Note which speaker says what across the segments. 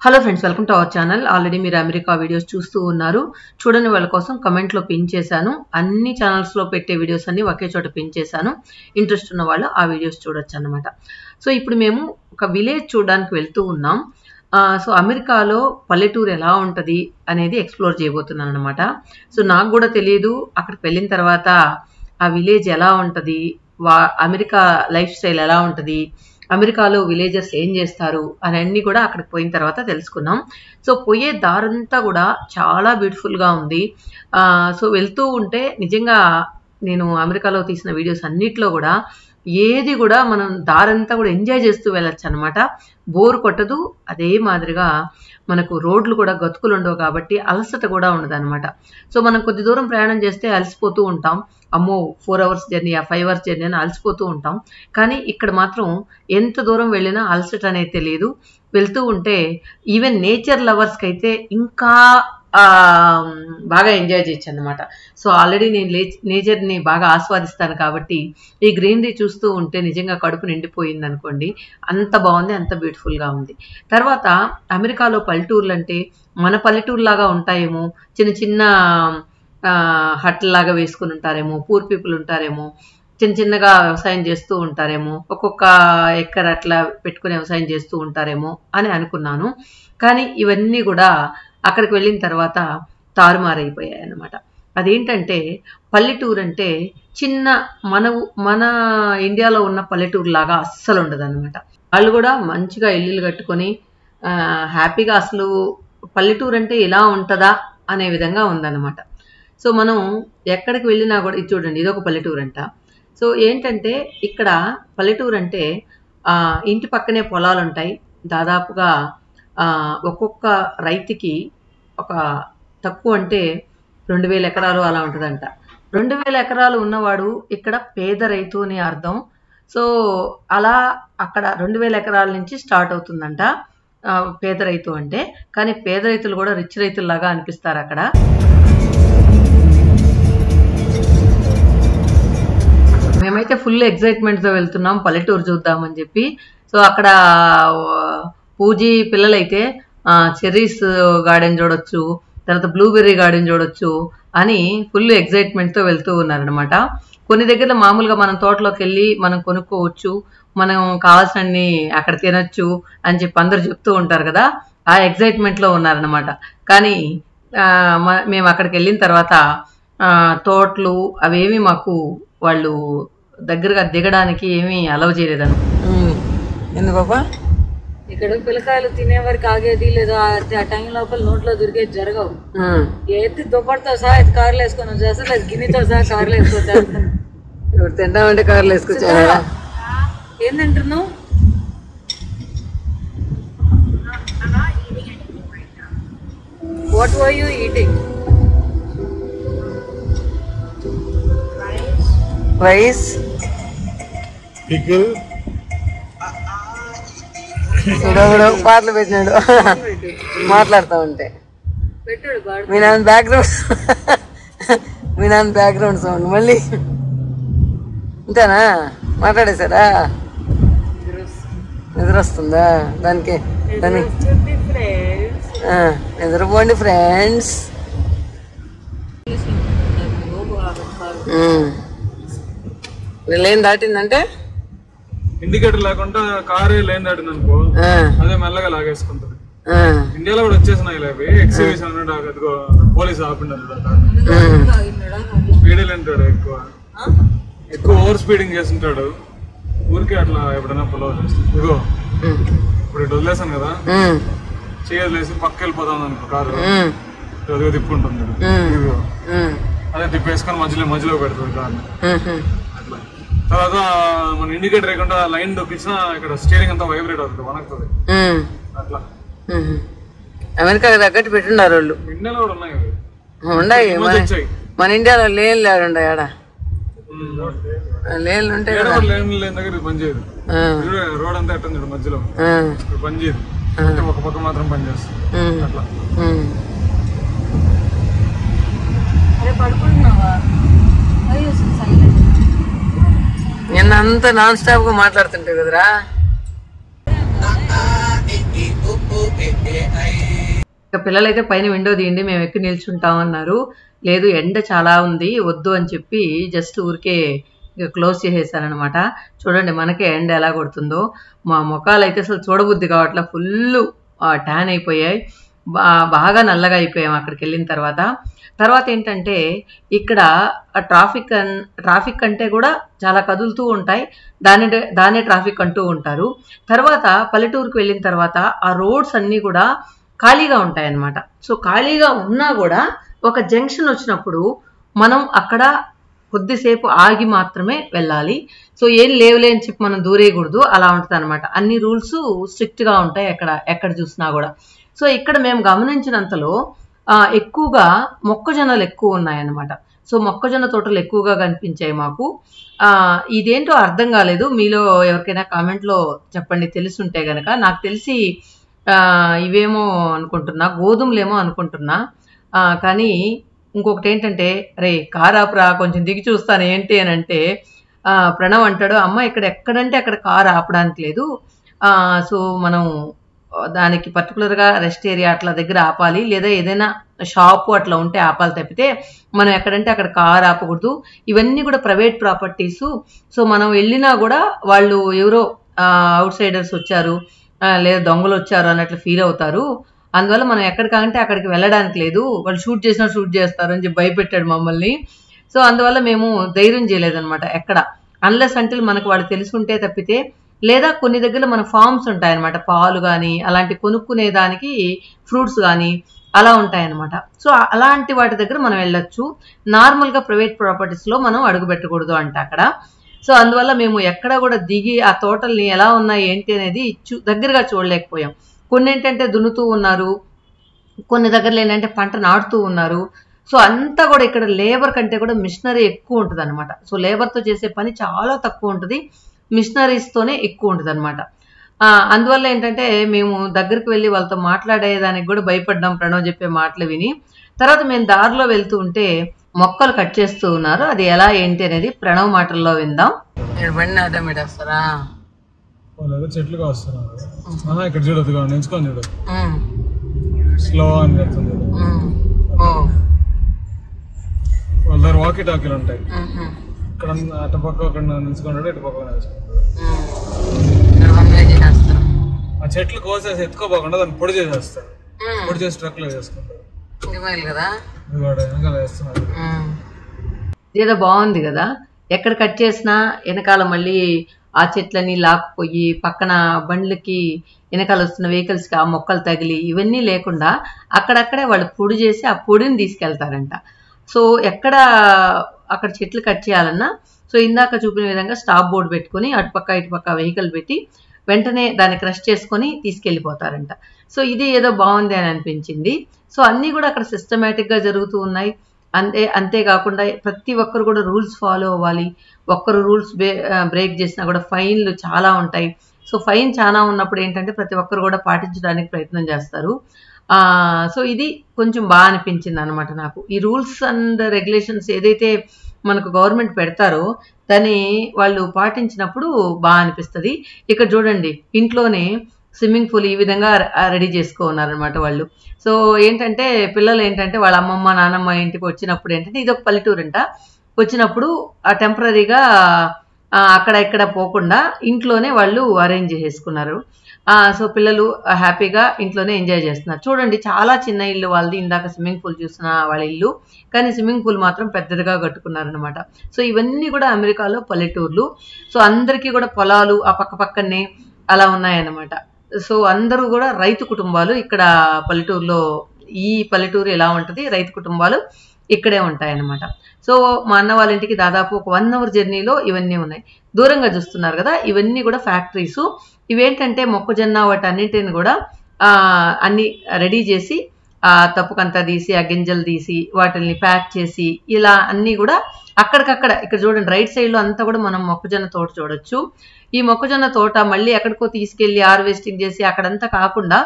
Speaker 1: Hello friends, welcome to our channel. Already మీరు America videos చూస్తూ ఉన్నారు. చూడని వాళ్ళ కోసం కమెంట్లో పిన్ చేశాను. అన్ని ఛానల్స్లో పెట్టే వీడియోస్ అన్ని ఒకే చోట పిన్ చేశాను. ఇంట్రెస్ట్ ఉన్న వాళ్ళు ఆ వీడియోస్ చూడొచ్చు అన్నమాట. సో ఇప్పుడు మేము ఒక విలేజ్ చూడడానికి వెళ్తూ ఉన్నాం. సో అమెరికాలో పల్లెటూరు ఎలా ఉంటుంది అనేది ఎక్స్ప్లోర్ చేయబోతున్నాను అనమాట. సో నాకు కూడా తెలియదు. అక్కడికి వెళ్ళిన తర్వాత ఆ విలేజ్ ఎలా ఉంటుంది, అమెరికా లైఫ్ స్టైల్ ఎలా ఉంటుంది, అమెరికాలో విలేజర్స్ ఏం చేస్తారు అని అన్ని కూడా అక్కడికి పోయిన తర్వాత తెలుసుకున్నాం. సో పోయే దారంతా కూడా చాలా బ్యూటిఫుల్గా ఉంది. సో వెళ్తూ ఉంటే నిజంగా నేను అమెరికాలో తీసిన వీడియోస్ అన్నిట్లో కూడా ఏది కూడా మనం దారంతా కూడా ఎంజాయ్ చేస్తూ వెళ్ళొచ్చు అనమాట. బోర్ కొట్టదు. అదే మాదిరిగా మనకు రోడ్లు కూడా గతుకులు ఉండవు కాబట్టి అలసట కూడా ఉండదు అనమాట. సో మనం కొద్ది దూరం ప్రయాణం చేస్తే అలసిపోతూ ఉంటాం. అమ్మో 4 hours జర్నీ, 5 hours జర్నీ అని అలసిపోతూ ఉంటాం. కానీ ఇక్కడ మాత్రం ఎంత దూరం వెళ్ళినా అలసట అనేది తెలియదు. వెళ్తూ ఉంటే ఈవెన్ నేచర్ లవర్స్కి అయితే ఇంకా బాగా ఎంజాయ్ చేయొచ్చు అనమాట. సో ఆల్రెడీ నేను నేచర్ని బాగా ఆస్వాదిస్తాను కాబట్టి ఈ గ్రీనరీ చూస్తూ ఉంటే నిజంగా కడుపు నిండిపోయింది అనుకోండి. అంత బాగుంది, అంత బ్యూటిఫుల్గా ఉంది. తర్వాత అమెరికాలో పల్లెటూర్లు అంటే మన పల్లెటూరులాగా ఉంటాయేమో, చిన్న చిన్న హట్లలాగా వేసుకుని ఉంటారేమో, పూర్ పీపుల్ ఉంటారేమో, చిన్న చిన్నగా వ్యవసాయం చేస్తూ ఉంటారేమో, ఒక్కొక్క ఎక్కర్ అట్లా పెట్టుకుని వ్యవసాయం చేస్తూ ఉంటారేమో అని అనుకున్నాను. కానీ ఇవన్నీ కూడా అక్కడికి వెళ్ళిన తర్వాత తారుమారైపోయాయి అన్నమాట. అదేంటంటే పల్లెటూరు అంటే చిన్న మన ఇండియాలో ఉన్న పల్లెటూరు లాగా అస్సలు ఉండదు అనమాట. వాళ్ళు కూడా మంచిగా ఇల్లులు కట్టుకొని హ్యాపీగా, అసలు పల్లెటూరు అంటే ఇలా ఉంటుందా అనే విధంగా ఉందన్నమాట. సో మనం ఎక్కడికి వెళ్ళినా కూడా ఇది చూడండి, ఇదొక పల్లెటూరు అంట. సో ఏంటంటే ఇక్కడ పల్లెటూరు అంటే ఇంటి పక్కనే పొలాలు ఉంటాయి. దాదాపుగా ఒక్కొక్క రైతుకి ఒక తక్కువ అంటే 2000 ఎకరాలు అలా ఉంటుందంట. 2000 ఎకరాలు ఉన్నవాడు ఇక్కడ పేద రైతు అని అర్థం. సో అలా అక్కడ 2000 ఎకరాల నుంచి స్టార్ట్ అవుతుందంట పేద రైతు అంటే. కానీ పేద రైతులు కూడా రిచ్ రైతుల్లాగా అనిపిస్తారు అక్కడ. మేమైతే ఫుల్ ఎక్సైట్మెంట్తో వెళ్తున్నాం పల్లెటూరు చూద్దామని చెప్పి. సో అక్కడ పూజీ పిల్లలైతే చెర్రీస్ గార్డెన్ చూడొచ్చు, తర్వాత బ్లూబెర్రీ గార్డెన్ చూడొచ్చు అని ఫుల్ ఎక్సైట్మెంట్తో వెళ్తూ ఉన్నారనమాట. కొన్ని దగ్గర మామూలుగా మనం తోటలోకి వెళ్ళి మనం కొనుక్కోవచ్చు, మనం కావాల్సినన్ని అక్కడ తినొచ్చు అని చెప్పి అందరూ చెప్తూ ఉంటారు కదా. ఆ ఎక్సైట్మెంట్లో ఉన్నారనమాట. కానీ మేము అక్కడికి వెళ్ళిన తర్వాత తోటలు అవేమి మాకు వాళ్ళు దగ్గరగా దిగడానికి ఏమీ అలవ్ చేయలేదను. ఎందుకు బాబా?
Speaker 2: ఇక్కడ పిల్లకాయలు తినేవారికి ఆగేది లేదా, ఆ టైం లోపల నోట్లో దొరికేది జరగవు. ఎత్తి దుప్పటితో సహా కార్లు వేసుకొని వచ్చేస్తా, లేదు గిన్నెతో సహా కార్లు వేసుకొచ్చేస్తా.
Speaker 1: ఇప్పుడు తింటామంటే కార్లు వేసుకొచ్చా.
Speaker 2: ఏం తింటున్నావు? What were you eating?
Speaker 1: Rice, పాటలు పెట్టినాడు మాట్లాడుతూ ఉంటే. మీ నాన్న బ్యాక్గ్రౌండ్ సౌండ్ మళ్ళీ ఇంతేనా? మాట్లాడేశారా? నిద్ర వస్తుందా దానికి? నిద్రపోండి ఫ్రెండ్స్. లేన్ దాటిందంటే
Speaker 3: ఇండికేటర్ లేకుండా కారే లేన్ దాటింది అనుకో, అదే మెల్లగా లాగేసుకుంటది. ఇండియాలో కూడా వచ్చేసినాయి అవి. ఎక్సిబిషన్ అన్నాడు, అదిగో పోలీసు ఆపిండు. స్పీడ్ వెళ్ళింటాడు, ఎక్కువ ఓవర్ స్పీడింగ్ చేస్తుంటాడు. ఊరికే అట్లా ఎప్పుడైనా పొలో ఇదిగో ఇప్పుడు ఇటు వదిలేసాను కదా, చేయలేసి పక్క వెళ్ళిపోతాం అనుకో కారు, అదిగో తిప్పుకుంటుంది. ఇదిగో అదే తిప్పేసుకొని మధ్యలో పెడుతుంది కార్ని. అట్లా తర్వాత మన ఇండికేటర్ లేకుండా లైన్ దొక్కించినా ఇక్కడ స్టీరింగ్ అంతా వైబ్రేట్ అవుతుంది, వనకుతుంది. అట్లా
Speaker 1: అమెరికాకి తగ్గట్టు పెట్టున్నారు వాళ్ళు.
Speaker 3: ఇండియాలో కూడా ఉన్నాయి,
Speaker 1: మన ఇండియాలో లేన్ లేకుండా ఆడ లేన్లు ఉంటాయి.
Speaker 3: లేని దగ్గర పనిచేయదు. రోడ్ అంతా ఎట్టుంది మధ్యలో పనిచేయదు, ఒక పక్క మాత్రం పనిచేస్తుంది. అట్లా
Speaker 1: నిన్న అంతా నాన్ స్టాప్ గా మాట్లాడుతుంటావు కదరా. ఇక పిల్లలైతే పైన విండో తీయండి మేము ఎక్కి నిల్చుంటామన్నారు. లేదు ఎండ చాలా ఉంది వద్దు అని చెప్పి జస్ట్ ఊరికే ఇక క్లోజ్ చేసేసారనమాట. చూడండి మనకే ఎండ ఎలా కొడుతుందో. మా ముఖాలు అయితే అసలు చూడబుద్ధి కావట్లా, ఫుల్ ట్యాన్ అయిపోయాయి, బాగా నల్లగా అయిపోయాం అక్కడికి వెళ్ళిన తర్వాత. తర్వాత ఏంటంటే ఇక్కడ ట్రాఫిక్ అంటే కూడా చాలా కదులుతూ ఉంటాయి, దాన్నే ట్రాఫిక్ అంటూ ఉంటారు. తర్వాత పల్లెటూరుకు వెళ్ళిన తర్వాత ఆ రోడ్స్ అన్నీ కూడా ఖాళీగా ఉంటాయి అన్నమాట. సో ఖాళీగా ఉన్నా కూడా ఒక జంక్షన్ వచ్చినప్పుడు మనం అక్కడ కొద్దిసేపు ఆగి మాత్రమే వెళ్ళాలి. సో ఏం లేవులే అని చెప్పి మనం దూరేయకూడదు, అలా ఉంటుంది అనమాట. అన్ని రూల్స్ స్ట్రిక్ట్గా ఉంటాయి ఎక్కడ చూసినా కూడా. సో ఇక్కడ మేము గమనించినంతలో ఎక్కువగా మొక్కజొన్నలు ఎక్కువ ఉన్నాయన్నమాట. సో మొక్కజొన్న తోటలు ఎక్కువగా కనిపించాయి మాకు. ఇదేంటో అర్థం కాలేదు, మీలో ఎవరికైనా కామెంట్లో చెప్పండి తెలుసుంటే గనక. నాకు తెలిసి ఇవేమో అనుకుంటున్నా, గోధుమలేమో అనుకుంటున్నా. కానీ ఇంకొకటి ఏంటంటే, అరే కార్ ఆపరా కొంచెం దిగి చూస్తాను ఏంటి అని అంటే ప్రణవ్ అంటాడు, అమ్మ ఇక్కడ ఎక్కడంటే అక్కడ కార్ ఆపడానికి లేదు, సో మనం దానికి పర్టికులర్గా రెస్ట్ ఏరియా అట్లా దగ్గర ఆపాలి, లేదా ఏదైనా షాపు అట్లా ఉంటే ఆపాలి తప్పితే మనం ఎక్కడంటే అక్కడ కార్ ఆపకూడదు. ఇవన్నీ కూడా ప్రైవేట్ ప్రాపర్టీసు. సో మనం వెళ్ళినా కూడా వాళ్ళు ఎవరో అవుట్ సైడర్స్ వచ్చారు లేదా దొంగలు వచ్చారు అన్నట్లు ఫీల్ అవుతారు. అందువల్ల మనం ఎక్కడికంటే అక్కడికి వెళ్ళడానికి లేదు, వాళ్ళు షూట్ చేసినా షూట్ చేస్తారు అని చెప్పి భయపెట్టాడు మమ్మల్ని. సో అందువల్ల మేము ధైర్యం చేయలేదన్నమాట ఎక్కడ, అన్లెస్ అంటే మనకు వాళ్ళు తెలుసుంటే తప్పితే. లేదా కొన్ని దగ్గర మన ఫార్మ్స్ ఉంటాయన్నమాట, పాలు కానీ అలాంటి కొనుక్కునే దానికి ఫ్రూట్స్ కానీ అలా ఉంటాయన్నమాట. సో అలాంటి వాటి దగ్గర మనం వెళ్ళొచ్చు. నార్మల్గా ప్రైవేట్ ప్రాపర్టీస్లో మనం అడుగు పెట్టకూడదు అంట అక్కడ. సో అందువల్ల మేము ఎక్కడ కూడా దిగి ఆ తోటల్ని ఎలా ఉన్నాయి ఏంటి అనేది దగ్గరగా చూడలేకపోయాం. కొన్ని ఏంటంటే దున్నుతూ ఉన్నారు, కొన్ని దగ్గరలో ఏంటంటే పంట నాటుతూ ఉన్నారు. సో అంతా కూడా ఇక్కడ లేబర్ కంటే కూడా మిషనరీ ఎక్కువ ఉంటుంది అనమాట. సో లేబర్తో చేసే పని చాలా తక్కువ ఉంటుంది, మిషనరీస్తోనే ఎక్కువ ఉంటుంది అనమాట. అందువల్ల ఏంటంటే మేము దగ్గరికి వెళ్ళి వాళ్ళతో మాట్లాడేదానికి కూడా భయపడ్డాం ప్రణవ్ చెప్పే మాటలు విని. తర్వాత మేము దారిలో వెళ్తూ ఉంటే మొక్కలు కట్ చేస్తూ ఉన్నారు, అది ఎలా ఏంటి అనేది ప్రణవ్ మాటల్లో విందాం. బండి ఆటోమేట్ వస్తారా,
Speaker 3: చెట్లుగా వస్తున్నారు ఇక్కడ చూడదు, ఎంచుకొని చూడదు, స్లో అని చెప్తుంది. వాళ్ళ దగ్గర వాకీ టాకీలు ఉంటాయి, ఇక్కడ అటుపక్క అక్కడ నిలుచుకుంటాడు, ఇటుపక్క ఆ చెట్లు కోసేసి ఎత్తుకోపోకుండా దాన్ని పొడి చేసేస్తారు, పొడి చేసి ట్రక్ లో వేసుకుంటారు
Speaker 1: కదా.
Speaker 3: వేస్తున్నారు.
Speaker 1: ఏదో బాగుంది కదా, ఎక్కడ కట్ చేసినా వెనకాల మళ్ళీ ఆ చెట్లని లాక్కుపోయి పక్కన బండ్లకి వెనకాల వస్తున్న వెహికల్స్కి ఆ మొక్కలు తగిలి ఇవన్నీ లేకుండా అక్కడక్కడే వాళ్ళు పొడి చేసి ఆ పొడిని తీసుకెళ్తారంట. సో అక్కడ చెట్లు కట్ చేయాలన్నా సో ఇందాక చూపిన విధంగా స్టాప్ బోర్డు పెట్టుకుని అటుపక్క ఇటుపక్క వెహికల్ పెట్టి వెంటనే దాన్ని క్రష్ చేసుకొని తీసుకెళ్ళిపోతారంట. సో ఇది ఏదో బాగుంది అని అనిపించింది. సో అన్నీ కూడా అక్కడ సిస్టమేటిక్గా జరుగుతూ ఉన్నాయి. అంతేకాకుండా ప్రతి ఒక్కరు కూడా రూల్స్ ఫాలో అవ్వాలి. ఒక్కరు రూల్స్ బ్రేక్ చేసినా కూడా ఫైన్లు చాలా ఉంటాయి. సో ఫైన్ చాలా ఉన్నప్పుడు ఏంటంటే ప్రతి ఒక్కరు కూడా పాటించడానికి ప్రయత్నం చేస్తారు. సో ఇది కొంచెం బాగా అనిపించింది అనమాట నాకు. ఈ రూల్స్ అండ్ రెగ్యులేషన్స్ ఏదైతే మనకు గవర్నమెంట్ పెడతారో దాన్ని వాళ్ళు పాటించినప్పుడు బాగా అనిపిస్తుంది. ఇక్కడ చూడండి ఇంట్లోనే స్విమ్మింగ్ పూల్ ఈ విధంగా రెడీ చేసుకున్నారనమాట వాళ్ళు. సో ఏంటంటే పిల్లలు ఏంటంటే వాళ్ళ అమ్మమ్మ నాన్నమ్మ ఇంటికి వచ్చినప్పుడు ఏంటంటే ఇది ఒక పల్లెటూరు అంట, వచ్చినప్పుడు టెంపరీగా అక్కడ ఇక్కడ పోకుండా ఇంట్లోనే వాళ్ళు అరేంజ్ చేసుకున్నారు. సో పిల్లలు హ్యాపీగా ఇంట్లోనే ఎంజాయ్ చేస్తున్నారు. చూడండి చాలా చిన్న ఇల్లు వాళ్ళది, ఇందాక స్విమ్మింగ్ పూల్ చూసిన వాళ్ళ ఇల్లు, కానీ స్విమ్మింగ్ పూల్ మాత్రం పెద్దదిగా కట్టుకున్నారనమాట. సో ఇవన్నీ కూడా అమెరికాలో పల్లెటూర్లు. సో అందరికీ కూడా పొలాలు ఆ పక్కనే అలా ఉన్నాయన్నమాట. సో అందరూ కూడా రైతు కుటుంబాలు ఇక్కడ పల్లెటూరులో. ఈ పల్లెటూరు ఎలా ఉంటుంది, రైతు కుటుంబాలు ఇక్కడే ఉంటాయన్నమాట. సో మా అన్న వాళ్ళ ఇంటికి దాదాపు ఒక 1 hour జర్నీలో ఇవన్నీ ఉన్నాయి. దూరంగా చూస్తున్నారు కదా, ఇవన్నీ కూడా ఫ్యాక్టరీస్. ఇవేంటంటే మొక్కజొన్న వాటన్నింటిని కూడా అన్ని రెడీ చేసి తప్పుకంతా తీసి ఆ గింజలు తీసి వాటిని ప్యాక్ చేసి ఇలా అన్నీ కూడా అక్కడికక్కడ. ఇక్కడ చూడండి రైట్ సైడ్లో అంతా కూడా మనం మొక్కజొన్న తోట చూడొచ్చు. ఈ మొక్కజొన్న తోట మళ్ళీ ఎక్కడికో తీసుకెళ్లి హార్వెస్టింగ్ చేసి అక్కడంతా కాకుండా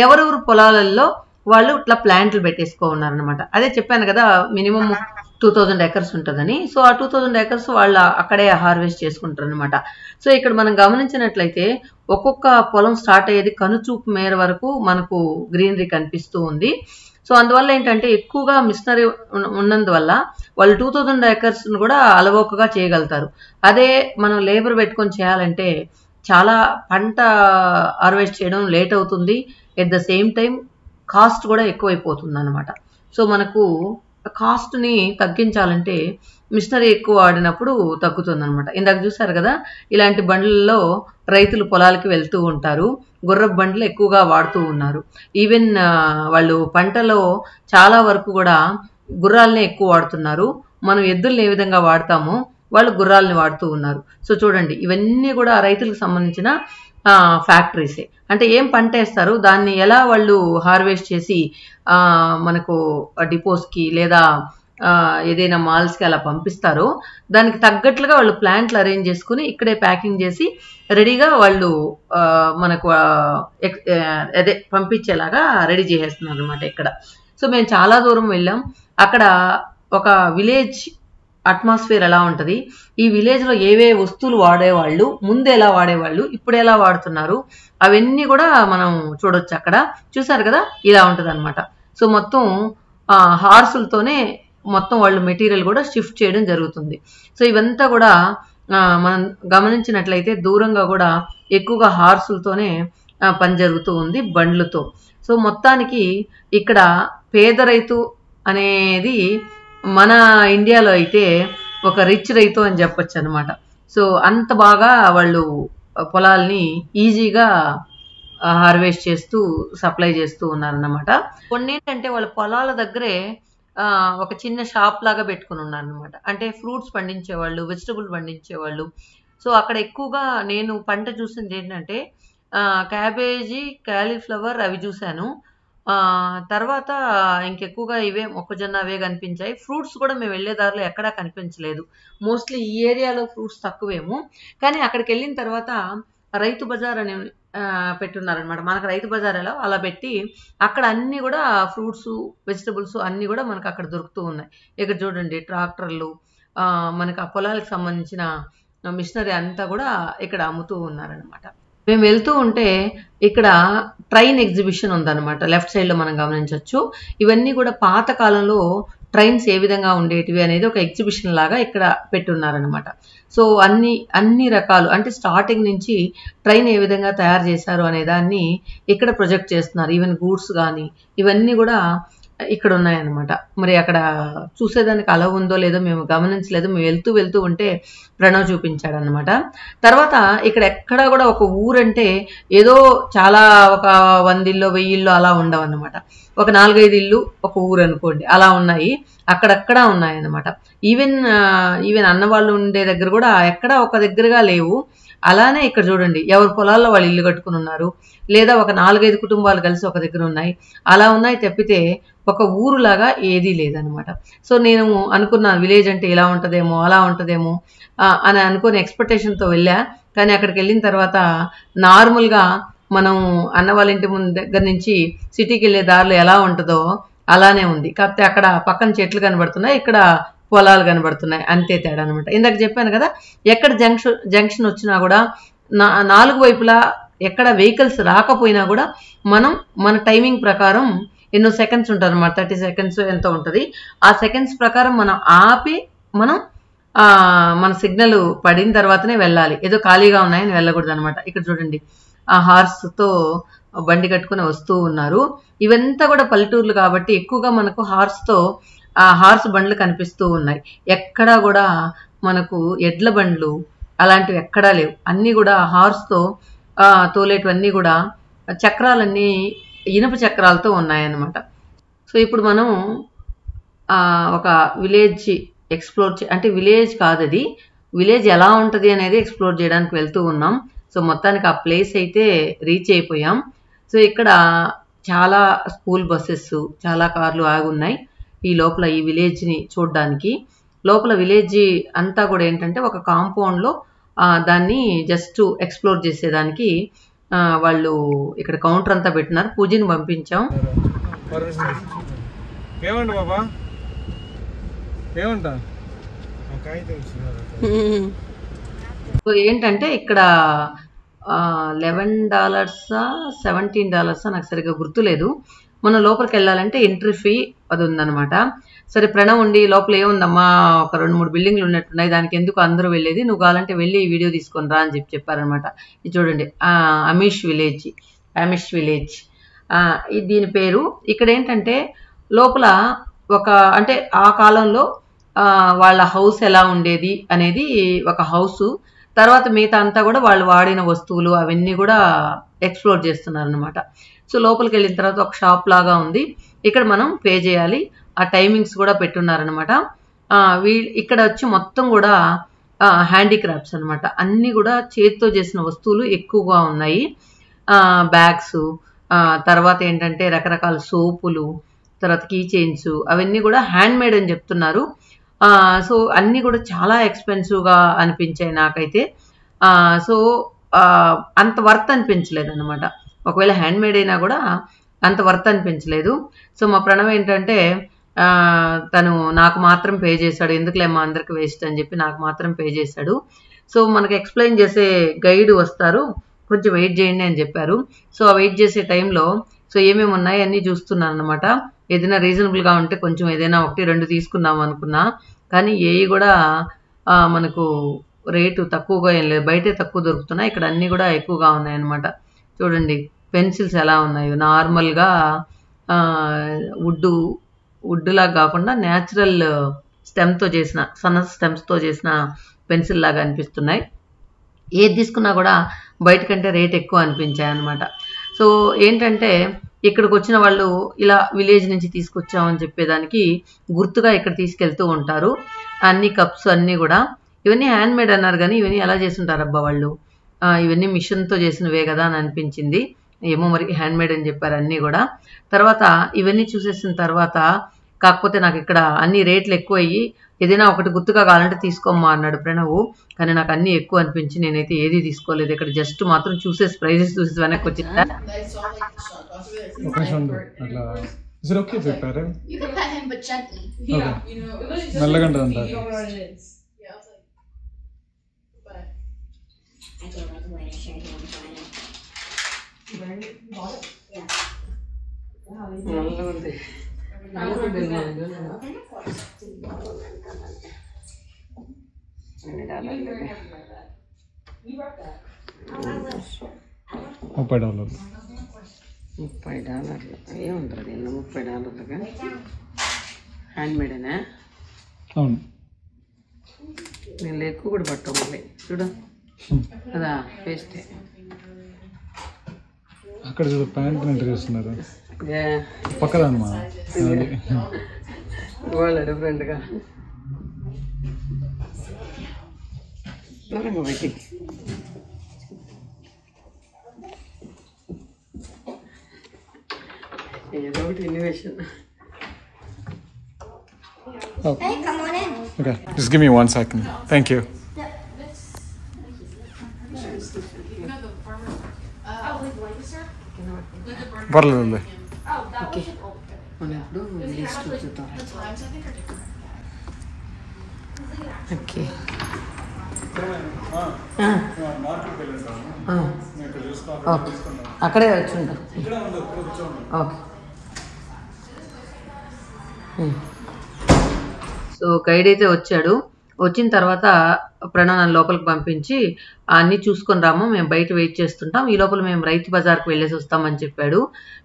Speaker 1: ఎవరెవరు పొలాలలో వాళ్ళు ఇట్లా ప్లాంట్లు పెట్టేసుకో ఉన్నారనమాట. అదే చెప్పాను కదా, మినిమం 2000 acres ఉంటుందని. సో ఆ 2000 acres వాళ్ళ అక్కడే హార్వెస్ట్ చేసుకుంటారు అనమాట. సో ఇక్కడ మనం గమనించినట్లయితే ఒక్కొక్క పొలం స్టార్ట్ అయ్యేది కనుచూపు మేర వరకు మనకు గ్రీనరీ కనిపిస్తూ ఉంది. సో అందువల్ల ఏంటంటే ఎక్కువగా మిషనరీ ఉన్నందువల్ల వాళ్ళు 2000 acres కూడా అలవోకగా చేయగలుగుతారు. అదే మనం లేబర్ పెట్టుకొని చేయాలంటే చాలా పంట హార్వెస్ట్ చేయడం లేట్ అవుతుంది. At the same time cost కూడా ఎక్కువైపోతుంది అనమాట. సో మనకు కాస్ట్ని తగ్గించాలంటే మిషనరీ ఎక్కువ వాడినప్పుడు తగ్గుతుంది అనమాట. ఇందాక చూసారు కదా, ఇలాంటి బండ్లలో రైతులు పొలాలకి వెళ్తూ ఉంటారు. గుర్రపు బండ్లు ఎక్కువగా వాడుతూ ఉన్నారు. ఈవెన్ వాళ్ళు పంటలో చాలా వరకు కూడా గుర్రాలనే ఎక్కువ వాడుతున్నారు. మనం ఎద్దుల్ని ఏ విధంగా వాడతామో వాళ్ళు గుర్రాలని వాడుతూ ఉన్నారు. సో చూడండి, ఇవన్నీ కూడా రైతులకు సంబంధించిన ఫ్యాక్టరీసే. అంటే ఏం పంట వేస్తారు, దాన్ని ఎలా వాళ్ళు హార్వెస్ట్ చేసి మనకు డిపోస్కి లేదా ఏదైనా మాల్స్కి అలా పంపిస్తారో దానికి తగ్గట్లుగా వాళ్ళు ప్లాంట్లు అరేంజ్ చేసుకుని ఇక్కడే ప్యాకింగ్ చేసి రెడీగా వాళ్ళు మనకు అదే పంపించేలాగా రెడీ చేసేస్తున్నారు అనమాట ఇక్కడ. సో మేము చాలా దూరం వెళ్ళాం. అక్కడ ఒక విలేజ్ అట్మాస్ఫియర్ ఎలా ఉంటుంది, ఈ విలేజ్లో ఏవే వస్తువులు వాడేవాళ్ళు, ముందు ఎలా వాడేవాళ్ళు, ఇప్పుడు ఎలా వాడుతున్నారు, అవన్నీ కూడా మనం చూడొచ్చు. అక్కడ చూసారు కదా, ఇలా ఉంటుంది అనమాట. సో మొత్తం హార్సులతోనే మొత్తం వాళ్ళు మెటీరియల్ కూడా షిఫ్ట్ చేయడం జరుగుతుంది. సో ఇవంతా కూడా మనం గమనించినట్లయితే దూరంగా కూడా ఎక్కువగా హార్సులతోనే పని జరుగుతూ ఉంది, బండ్లతో. సో మొత్తానికి ఇక్కడ పేద రైతు అనేది మన ఇండియాలో అయితే ఒక రిచ్ రైతు అని చెప్పొచ్చు అనమాట. సో అంత బాగా వాళ్ళు పొలాల్ని ఈజీగా హార్వెస్ట్ చేస్తూ సప్లై చేస్తూ ఉన్నారన్నమాట. కొన్ని ఏంటంటే వాళ్ళ పొలాల దగ్గరే ఒక చిన్న షాప్ లాగా పెట్టుకుని ఉన్నారనమాట. అంటే ఫ్రూట్స్ పండించేవాళ్ళు, వెజిటబుల్ పండించేవాళ్ళు. సో అక్కడ ఎక్కువగా నేను పంట చూసింది ఏంటంటే క్యాబేజీ, క్యాలీఫ్లవర్ అవి చూశాను. తర్వాత ఇంకెక్కువగా ఇవే మొక్కజొన్న అవే కనిపించాయి. ఫ్రూట్స్ కూడా మేము వెళ్ళే దారిలో ఎక్కడా కనిపించలేదు. మోస్ట్లీ ఈ ఏరియాలో ఫ్రూట్స్ తక్కువేమో. కానీ అక్కడికి వెళ్ళిన తర్వాత రైతు బజార్ అని పెట్టున్నారనమాట. మనకు రైతు బజార్ ఎలా అలా పెట్టి అక్కడ అన్నీ కూడా ఫ్రూట్స్, వెజిటబుల్స్ అన్నీ కూడా మనకు అక్కడ దొరుకుతూ ఉన్నాయి. ఇక్కడ చూడండి, ట్రాక్టర్లు, మనకు ఆ పొలాలకు సంబంధించిన మిషనరీ అంతా కూడా ఇక్కడ అమ్ముతూ ఉన్నారనమాట. మేము వెళ్తూ ఉంటే ఇక్కడ ట్రైన్ ఎగ్జిబిషన్ ఉందన్నమాట. లెఫ్ట్ సైడ్లో మనం గమనించవచ్చు. ఇవన్నీ కూడా పాత కాలంలో ట్రైన్స్ ఏ విధంగా ఉండేటివి అనేది ఒక ఎగ్జిబిషన్ లాగా ఇక్కడ పెట్టున్నారనమాట. సో అన్ని రకాలు, అంటే స్టార్టింగ్ నుంచి ట్రైన్ ఏ విధంగా తయారు చేశారు అనే దాన్ని ఇక్కడ ప్రొజెక్ట్ చేస్తున్నారు. ఈవెన్ గూడ్స్ కానీ ఇవన్నీ కూడా ఇక్కడ ఉన్నాయన్నమాట. మరి అక్కడ చూసేదానికి అలా ఉందో లేదో మేము గమనించలేదు. మేము వెళ్తూ ఉంటే ప్రణవ్ చూపించాడు అనమాట. తర్వాత ఇక్కడ ఎక్కడా కూడా ఒక ఊరంటే ఏదో చాలా ఒక 100 ఇల్లు 1000 ఇల్లు అలా ఉండవు అనమాట. ఒక 4-5 ఇల్లు ఒక ఊరు అనుకోండి, అలా ఉన్నాయి. అక్కడక్కడ ఉన్నాయన్నమాట. ఈవెన్ అన్నవాళ్ళు ఉండే దగ్గర కూడా ఎక్కడా ఒక దగ్గరగా లేవు. అలానే ఇక్కడ చూడండి, ఎవరి పొలాల్లో వాళ్ళు ఇల్లు కట్టుకుని ఉన్నారు, లేదా ఒక 4-5 కుటుంబాలు కలిసి ఒక దగ్గర ఉన్నాయి. అలా ఉన్నాయి తప్పితే ఒక ఊరులాగా ఏదీ లేదనమాట. సో నేను అనుకున్నాను విలేజ్ అంటే ఇలా ఉంటుందేమో అలా ఉంటుందేమో అని అనుకుని ఎక్స్పెక్టేషన్తో వెళ్ళా. కానీ అక్కడికి వెళ్ళిన తర్వాత నార్మల్గా మనం అన్న వాళ్ళ ఇంటి ముందు దగ్గర నుంచి సిటీకి వెళ్ళే దారిలో ఎలా ఉంటుందో అలానే ఉంది. కాకపోతే అక్కడ పక్కన చెట్లు కనబడుతున్నాయి, ఇక్కడ పొలాలు కనబడుతున్నాయి, అంతే తేడా అనమాట. ఇందాక చెప్పాను కదా, ఎక్కడ జంక్షన్ వచ్చినా కూడా 4 వైపులా ఎక్కడ వెహికల్స్ రాకపోయినా కూడా మనం మన టైమింగ్ ప్రకారం ఎన్నో సెకండ్స్ ఉంటుంది అనమాట. 30 సెకండ్స్ ఎంత ఉంటుంది. ఆ సెకండ్స్ ప్రకారం మనం ఆపి మనం మన సిగ్నల్ పడిన తర్వాతనే వెళ్ళాలి. ఏదో ఖాళీగా ఉన్నాయని వెళ్ళకూడదు అనమాట. ఇక్కడ చూడండి, ఆ హార్స్తో బండి కట్టుకుని వస్తూ ఉన్నారు. ఇవంతా కూడా పల్లెటూర్లు కాబట్టి ఎక్కువగా మనకు హార్స్ బండ్లు కనిపిస్తూ ఉన్నాయి. ఎక్కడా కూడా మనకు ఎడ్ల బండ్లు అలాంటివి ఎక్కడా లేవు. అన్నీ కూడా హార్స్తో తోలేటివన్నీ కూడా చక్రాలన్నీ ఇనుప చక్రాలతో ఉన్నాయన్నమాట. సో ఇప్పుడు మనం ఒక విలేజ్ ఎక్స్ప్లోర్ అంటే విలేజ్ కాదు, అది విలేజ్ ఎలా ఉంటుంది అనేది ఎక్స్ప్లోర్ చేయడానికి వెళ్తూ ఉన్నాం. సో మొత్తానికి ఆ ప్లేస్ అయితే రీచ్ అయిపోయాం. సో ఇక్కడ చాలా స్కూల్ బస్సెస్, చాలా కార్లు ఆగి ఉన్నాయి ఈ లోపల ఈ విలేజ్ని చూడడానికి. లోపల విలేజ్ అంతా కూడా ఏంటంటే ఒక కాంపౌండ్లో దాన్ని జస్ట్ ఎక్స్ప్లోర్ చేసేదానికి వాళ్ళు ఇక్కడ కౌంటర్ అంతా పెట్టినారు. పూజని పంపించాం.
Speaker 3: ఏమండి బాబా, ఏమంటా
Speaker 1: ఏంటంటే ఇక్కడ $11 $17 నాకు సరిగ్గా గుర్తులేదు. మనం లోపలికి వెళ్ళాలంటే ఎంట్రీ ఫీ అది ఉందన్నమాట. సరే ప్రణవ్ ఉండి లోపల ఏముందమ్మా, ఒక 2-3 బిల్డింగ్లు ఉన్నట్టున్నాయి, దానికి ఎందుకు అందరూ వెళ్ళేది, నువ్వు కావాలంటే వెళ్ళి ఈ వీడియో తీసుకొని రా అని చెప్పారనమాట. ఇది చూడండి, అమిష్ విలేజ్ దీని పేరు. ఇక్కడ ఏంటంటే లోపల ఒక అంటే ఆ కాలంలో వాళ్ళ హౌస్ ఎలా ఉండేది అనేది ఒక హౌస్. తర్వాత మిగతా అంతా కూడా వాళ్ళు వాడిన వస్తువులు అవన్నీ కూడా ఎక్స్ప్లోర్ చేస్తున్నారు అనమాట. సో లోపలికి వెళ్ళిన తర్వాత ఒక షాప్ లాగా ఉంది. ఇక్కడ మనం పే చేయాలి. ఆ టైమింగ్స్ కూడా పెట్టున్నారనమాట. ఇక్కడ వచ్చి మొత్తం కూడా హ్యాండీక్రాఫ్ట్స్ అనమాట. అన్నీ కూడా చేతితో చేసిన వస్తువులు ఎక్కువగా ఉన్నాయి. బ్యాగ్స్, తర్వాత ఏంటంటే రకరకాల సోపులు, తర్వాత కీ చైన్స్, అవన్నీ కూడా హ్యాండ్ మేడ్ అని చెప్తున్నారు. సో అన్నీ కూడా చాలా ఎక్స్పెన్సివ్గా అనిపించాయి నాకైతే. సో అంత వర్త్ అనిపించలేదు అనమాట. ఒకవేళ హ్యాండ్ మేడ్ అయినా కూడా అంత వర్త్ అనిపించలేదు. సో మా ప్రణవ్ ఏంటంటే తను నాకు మాత్రం పే చేశాడు, ఎందుకులేమ్మా అందరికి వేస్ట్ అని చెప్పి నాకు మాత్రం పే చేశాడు. సో మనకు ఎక్స్ప్లెయిన్ చేసే గైడ్ వస్తారు, కొంచెం వెయిట్ చేయండి అని చెప్పారు. సో ఆ వెయిట్ చేసే టైంలో సో ఏమేమి ఉన్నాయి అన్నీ చూస్తున్నాను అనమాట. ఏదైనా రీజనబుల్గా ఉంటే కొంచెం ఏదైనా 1-2 తీసుకుందాం అనుకున్నా, కానీ ఏవి కూడా మనకు రేటు తక్కువగా ఏం లేదు. బయటే తక్కువ దొరుకుతున్నాయి, ఇక్కడ అన్నీ కూడా ఎక్కువగా ఉన్నాయన్నమాట. చూడండి పెన్సిల్స్ ఎలా ఉన్నాయో, నార్మల్గా వుడ్లాగా కాకుండా న్యాచురల్ స్టెమ్తో చేసిన, సన్న స్టెమ్స్తో చేసిన పెన్సిల్ లాగా అనిపిస్తున్నాయి. ఏది తీసుకున్నా కూడా బయటకంటే రేట్ ఎక్కువ అనిపించాయి అనమాట. సో ఏంటంటే ఇక్కడికి వచ్చిన వాళ్ళు ఇలా విలేజ్ నుంచి తీసుకొచ్చామని చెప్పేదానికి గుర్తుగా ఇక్కడ తీసుకెళ్తూ ఉంటారు. అన్ని కప్స్ అన్నీ కూడా ఇవన్నీ హ్యాండ్ మేడ్ అన్నారు, కానీ ఇవన్నీ ఎలా చేస్తుంటారు అబ్బా వాళ్ళు, ఇవన్నీ మిషన్తో చేసినవే కదా అని అనిపించింది. ఏమో మరి హ్యాండ్ మేడ్ అని చెప్పారు అన్నీ కూడా. తర్వాత ఇవన్నీ చూసేసిన తర్వాత కాకపోతే నాకు ఇక్కడ అన్ని రేట్లు ఎక్కువ అయ్యి ఏదైనా ఒకటి గుర్తుగా కావాలంటే తీసుకోమ్మా అన్నాడు ప్రణవ్. కానీ నాకు అన్ని ఎక్కువ అనిపించి నేనైతే ఏది తీసుకోలేదు. ఇక్కడ జస్ట్ మాత్రం చూసేసి ప్రైజెస్ చూసి వెనక్కి వచ్చిందా.
Speaker 3: $30
Speaker 1: ఏముంటుంది $30గా హ్యాండ్ మేడేనా?
Speaker 3: అవును,
Speaker 1: నేను ఎక్కువ కూడా పట్టం మళ్ళీ చూడు అదా వేస్టే.
Speaker 3: అక్కడ చూడు ప్యాంట్ ఎంటర్ చేస్తున్నారు పక్కదమ్మా
Speaker 1: వాళ్ళ డిఫరెంట్గా దూరంగా పెట్టి ఏదో ఒకటి innovation.
Speaker 3: Hey, come on in. Okay, just give me 1 second. Thank you. పర్లేదు.
Speaker 1: ఓకే మనం ఇప్పుడు లిస్ట్ చూద్దాం. ఓకే అక్కడే వచ్చుంటాం. ఓకే. సో గైడ్ అయితే వచ్చాడు. వచ్చిన తర్వాత ప్రణవ్ నన్ను లోపలికి పంపించి అన్నీ చూసుకొని రాము, మేము బయట వెయిట్ చేస్తుంటాం, ఈ లోపల మేము రైతు బజార్కి వెళ్ళేసి వస్తామని చెప్పాడు.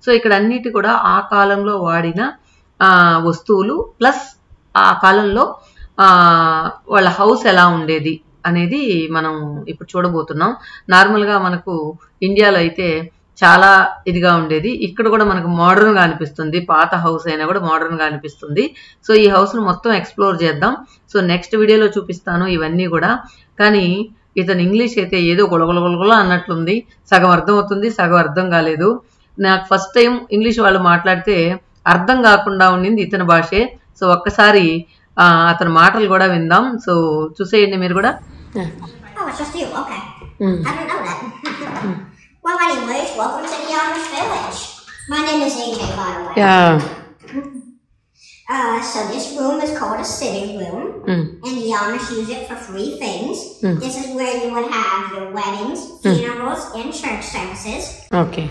Speaker 1: సో ఇక్కడ అన్నిటి కూడా ఆ కాలంలో వాడిన వస్తువులు ప్లస్ ఆ కాలంలో వాళ్ళ హౌస్ ఎలా ఉండేది అనేది మనం ఇప్పుడు చూడబోతున్నాం. నార్మల్గా మనకు ఇండియాలో అయితే చాలా ఇదిగా ఉండేది, ఇక్కడ కూడా మనకు మోడర్న్గా అనిపిస్తుంది. పాత హౌస్ అయినా కూడా మోడర్న్గా అనిపిస్తుంది. సో ఈ హౌస్ను మొత్తం ఎక్స్ప్లోర్ చేద్దాం. సో నెక్స్ట్ వీడియోలో చూపిస్తాను ఇవన్నీ కూడా. కానీ ఇతను ఇంగ్లీష్ అయితే ఏదో గొలగొలగొలగొల అన్నట్లుంది, సగం అర్థం అవుతుంది, సగం అర్థం కాలేదు. నాకు ఫస్ట్ టైం ఇంగ్లీష్ వాళ్ళు మాట్లాడితే అర్థం కాకుండా ఉండింది ఇతని భాషే. సో ఒక్కసారి అతని మాటలు కూడా విందాం. సో చూసేయండి మీరు కూడా.
Speaker 4: Well, anyways, welcome to the Amish village. My name is AJ, by the way.
Speaker 1: Yeah.
Speaker 4: So this room is called a sitting room, and the Amish use it for 3 things. This is where you would have your weddings, funerals, and church services.
Speaker 1: Okay.